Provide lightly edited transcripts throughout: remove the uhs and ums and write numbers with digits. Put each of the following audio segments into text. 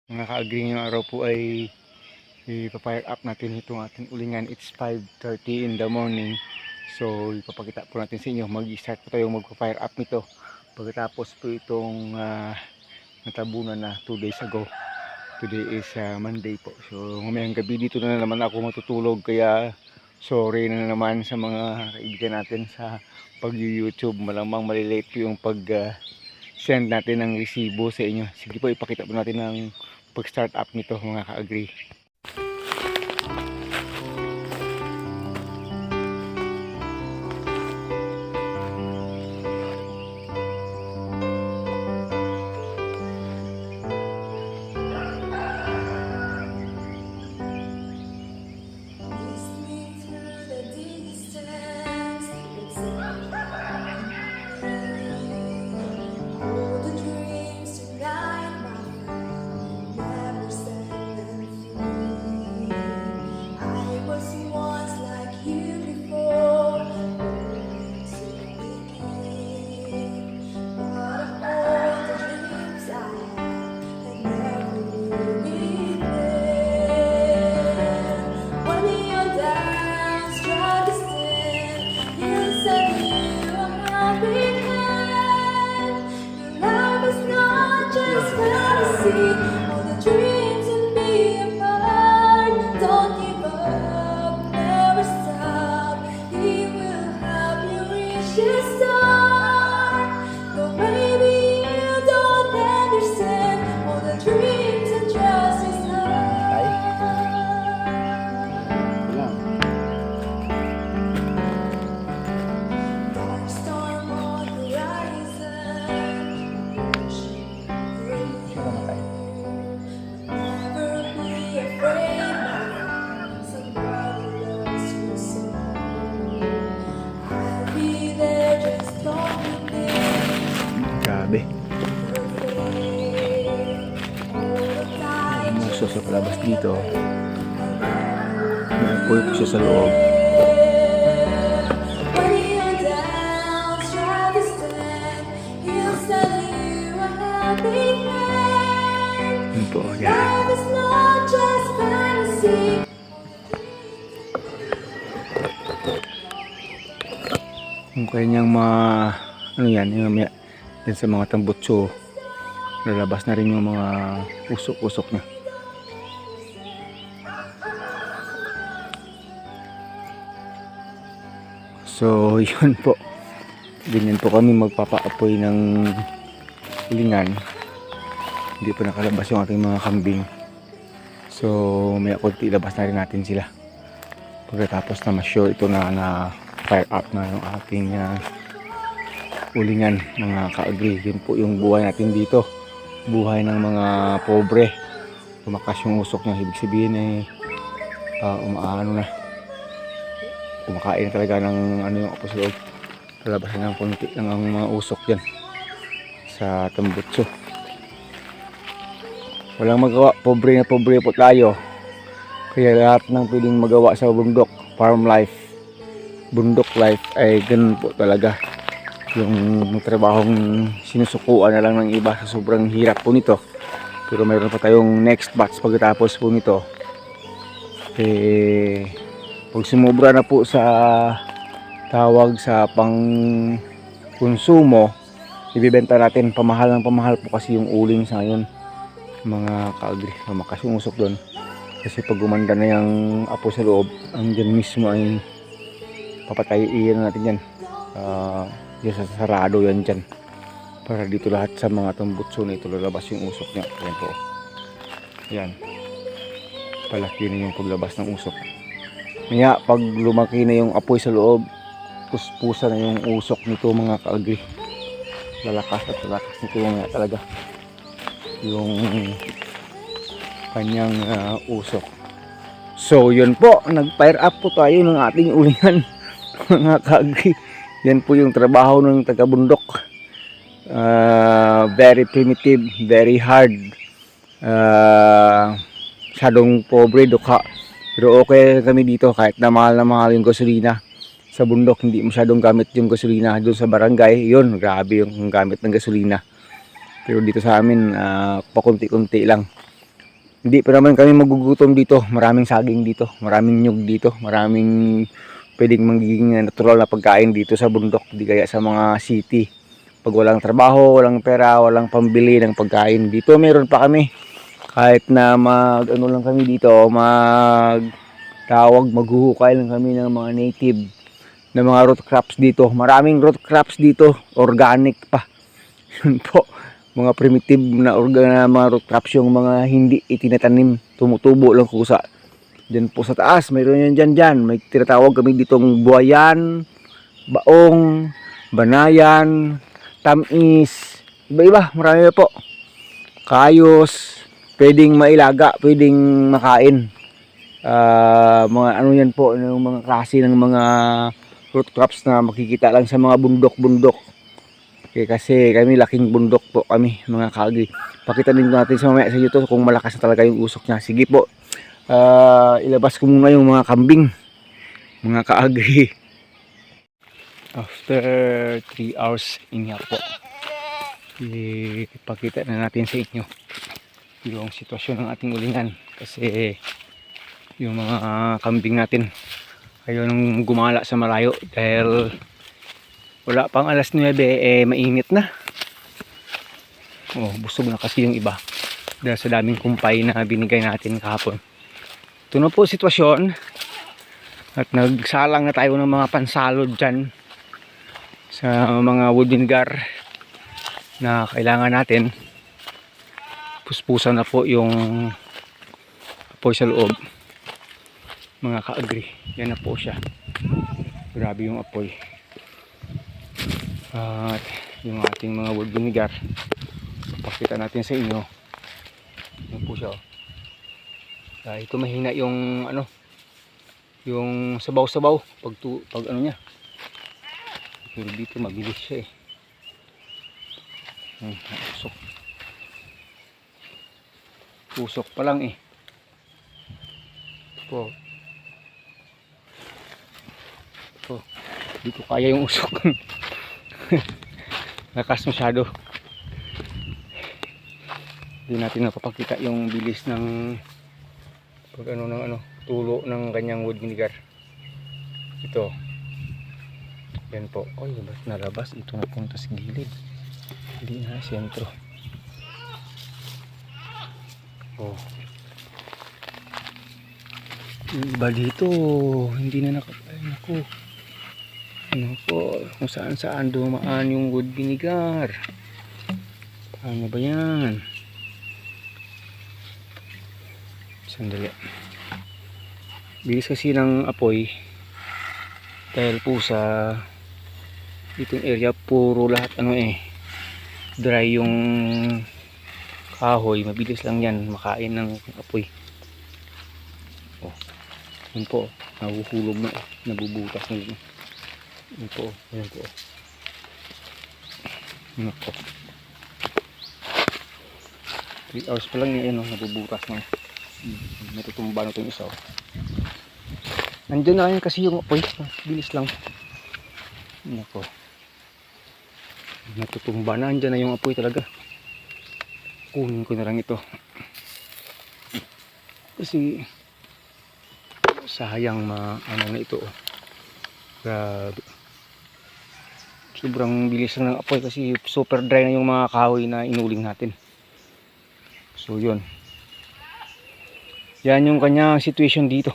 Mga ka-agree ngayong araw po ay ipapire up natin itong ating ulingan. It's 5:30 in the morning. So ipapakita po natin sa inyo. Mag-start po tayong magpa-fire up nito. Pagkatapos po itong natabunan na 2 days ago. Today is Monday po. So mamayang gabi dito na naman ako matutulog. Kaya sorry na naman sa mga kaibigan natin sa pag-YouTube. Malamang malilate po yung send natin ng resibo sa inyo. Sige po, ipakita po natin ng pag-start up nito mga ka-agree. Grabe. Muso sa palabas dito. May apoy po siya sa loob. Yun po, yan. Yung kanyang ano yan, yung yan sa mga tambutso, lalabas na rin yung mga usok-usok niya. So yun po, ganyan po kami magpapaapoy ng ulingan. Hindi pa nakalabas yung ating mga kambing, so may konti ilabas na rin natin sila pagkatapos na ma-sure ito na fire up na yung ating ulingan mga ka-agree. Yun po yung buhay natin dito, buhay ng mga pobre. Tumakas yung usok niya, ibig sabihin umaano na, kumakain talaga ng ano yung apo sa loob. Lalabasan ng konti lang ang mga usok dyan sa tambutso. Walang magawa, pobre na pobre po tayo, kaya lahat ng pwedeng magawa sa bundok, farm life, bundok life ay ganun po talaga. Yung trabahong sinusukuan na lang ng iba sa sobrang hirap po nito, pero mayroon pa tayong next batch pagkatapos po nito. Pag sumobra na po sa tawag sa pang konsumo, ibibenta natin pamahal ng pamahal po kasi yung uling sa ngayon mga ka-agree. Mamakas yung usok doon kasi pag gumanda na yung apo sa loob, ang dyan mismo ay papatayin natin yan. Yung sarado yan dyan para dito lahat sa mga tambutso na ito lalabas yung usok niya. Ayan po, yan, palaki na yung paglabas ng usok. Kaya pag lumaki na yung apoy sa loob, puspusa na yung usok nito mga ka-agree. Lalakas at lalakas nito mga talaga yung kanyang usok. So yun po, nag-fire up po tayo ng ating ulingan mga ka-agree. Yan po yung trabaho ng taga-bundok. Very primitive, very hard. Masyadong pobre, dukha. Pero okay kami dito kahit na mahal yung gasolina. Sa bundok hindi masyadong gamit yung gasolina. Doon sa barangay, yun, grabe yung gamit ng gasolina. Pero dito sa amin, pakunti-kunti lang. Hindi pa naman kami magugutom dito. Maraming saging dito, maraming nyug dito, maraming pwedeng magiging natural na pagkain dito sa bundok, di kaya sa mga city. Pag walang trabaho, walang pera, walang pambili ng pagkain, dito meron pa kami. Kahit na ano lang kami dito, maghuhukay lang kami ng mga native na mga root crops dito. Maraming root crops dito, organic pa. Yun po, mga primitive na mga root crops, yung mga hindi itinatanim, tumutubo lang kusa. Diyan po sa taas, mayroon yan dyan. May tinatawag kami ditong buwayan, baong, banayan, tamis, iba-iba, marami po. Kayos, pwedeng mailaga, pwedeng makain. Mga ano yan po, yung mga klase ng mga root crops na makikita lang sa mga bundok-bundok. Kasi kami laking bundok po kami, mga kaagri. Pakita din natin sa mamaya sa YouTube kung malakas na talaga yung usok niya. Sige po, ilabas ko muna yung mga kambing, mga kaagri. After 3 hours inya po, ipakita na natin sa inyo yung sitwasyon ng ating ulingan. Kasi yung mga kambing natin ayaw nang gumala sa malayo dahil wala pang alas 9, mainit na. Busog na kasi yung iba dahil sa daming kumpay na binigay natin kahapon. Ito na po sitwasyon, at nagsalang na tayo ng mga pansalod dyan sa mga wood vinegar na kailangan natin. Puspusan na po yung apoy sa loob, mga kaagri. Yan na po siya, grabe yung apoy. At yung ating mga wood vinegar, pakita natin sa inyo. Yan po siya. Ito mahina yung ano, yung sabaw-sabaw pag ano niya. Pero dito mabilis siya usok. Usok pa lang ito dito kaya yung usok. Lakas masyado. Hindi natin napapakita yung bilis ng tulo ng kanyang wood vinegar. Ito yan po. Nalabas ito, napunta sa gilid, hindi na sentro. Yung iba dito hindi na naku, ano po, kung saan saan dumaan yung wood vinegar. Paano ba yan? Sandali. Bilis kasi ng apoy dahil po sa itong area puro lahat dry yung kahoy. Mabilis lang yan makain ng apoy. Yun po, nahuhulog na nabubutas na yun. Yun po, yun po. Yun po. 3 hours pa lang yan, nabubutas na. Natutumba na itong isa. Nandiyan na yan kasi yung apoy, bilis lang. Yun po. Natutumba na, andyan na yung apoy talaga. Kunin ko na lang ito. Kasi sayang ano na ito. Grabe. Sobrang bilis lang ng apoy kasi super dry na yung mga kahoy na inuling natin. So yun. Yan yung kanyang situation dito.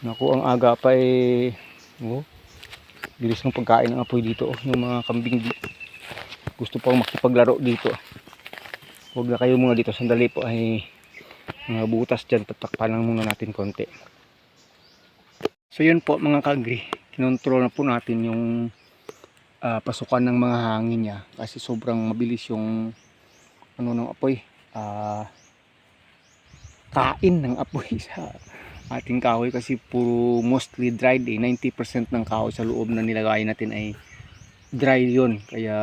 Naku, ang aga pa bilis ng pagkain ng apoy dito. Yung mga kambing dito gusto pang makipaglaro dito. Huwag na kayo muna dito, sandali po, mga butas dyan, tatakpan lang muna natin konti. So yun po mga kaagri, kinontrol na po natin yung pasukan ng mga hangin niya kasi sobrang mabilis yung ng apoy, kain ng apoy sa ating kahoy kasi puro mostly dried 90% ng kahoy sa loob na nilagay natin ay dry yun, kaya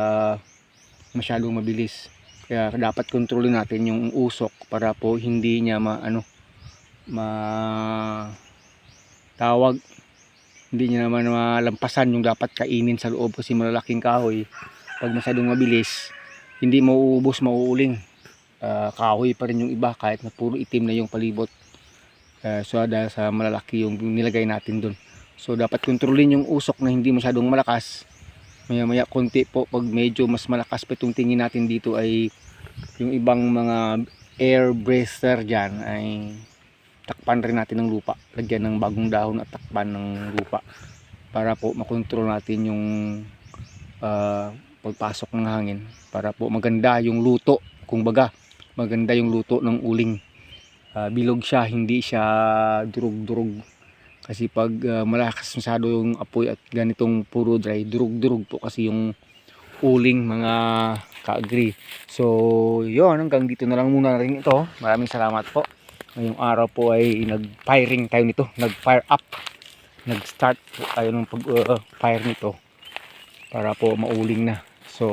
masyadong mabilis. Kaya dapat kontrolin natin yung usok para po hindi niya hindi niya naman malampasan yung dapat kainin sa loob kasi malalaking kahoy. Pag masyadong mabilis, hindi mauubos, mauuling. kahoy pa rin yung iba kahit na puro itim na yung palibot. So dahil sa malalaki yung nilagay natin doon. So dapat kontrolin yung usok na hindi masyadong malakas. Maya maya konti po, pag medyo mas malakas pa itong tingin natin dito ay yung ibang mga air breather dyan ay takpan rin natin ng lupa. Lagyan ng bagong dahon at takpan ng lupa para po makontrol natin yung pagpasok ng hangin, para po maganda yung luto, kung baga maganda yung luto ng uling. Bilog siya, hindi siya durug-durug. Kasi pag malakas masyado yung apoy at ganitong puro dry, durug-durug po kasi yung uling, mga ka-agree. So yun, hanggang dito na lang muna rin ito. Maraming salamat po. Ngayong araw po ay nag-firing tayo nito, nag-fire up, nag-start po tayo ng pag-fire nito para po mauling na. So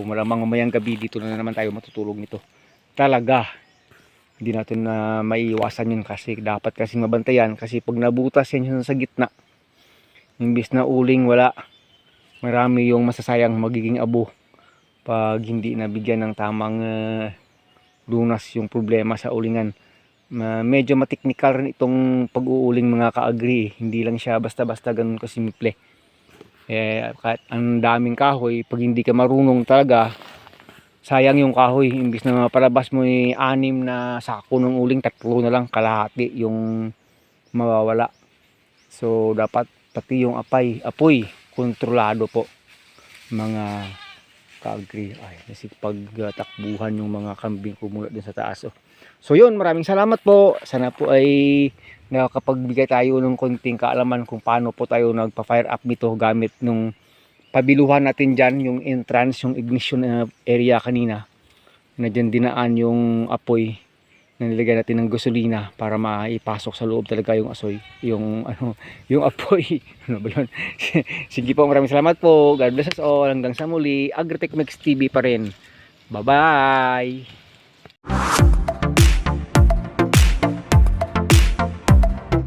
malamang mamayang gabi dito na naman tayo matutulog nito. Talaga hindi natin na maiiwasan yun, kasi dapat kasi mabantayan, kasi pag nabutas yan sa gitna, imbis na uling, wala, marami yung masasayang, magiging abo pag hindi nabigyan ng tamang lunas yung problema sa ulingan. Medyo mateknikal rin itong pag-uuling, mga ka-agree. Hindi lang siya basta-basta ganun kasimple. Kahit ang daming kahoy, pag hindi ka marunong talaga, sayang yung kahoy. Imbis na palabas mo 6 na sako ng uling, 3 na lang, kalahati yung mawawala. So dapat pati yung apoy kontrolado po, mga ka-agree. Ay, nasipagtakbuhan yung mga kambing ko mula din sa taas. So yun, maraming salamat po. Sana po ay nakapagbigay tayo ng konting kaalaman kung paano po tayo nagpa-fire up nito gamit nung pabiluhan natin dyan, yung entrance, yung ignition area kanina, na dyan dinaan yung apoy na nilagay natin ng gasolina para maipasok sa loob talaga yung asoy, yung yung apoy. Ano ba yun? Sige po, maraming salamat po. God bless us all. Hanggang sa muli. Agritech Mix TV pa rin. Bye bye.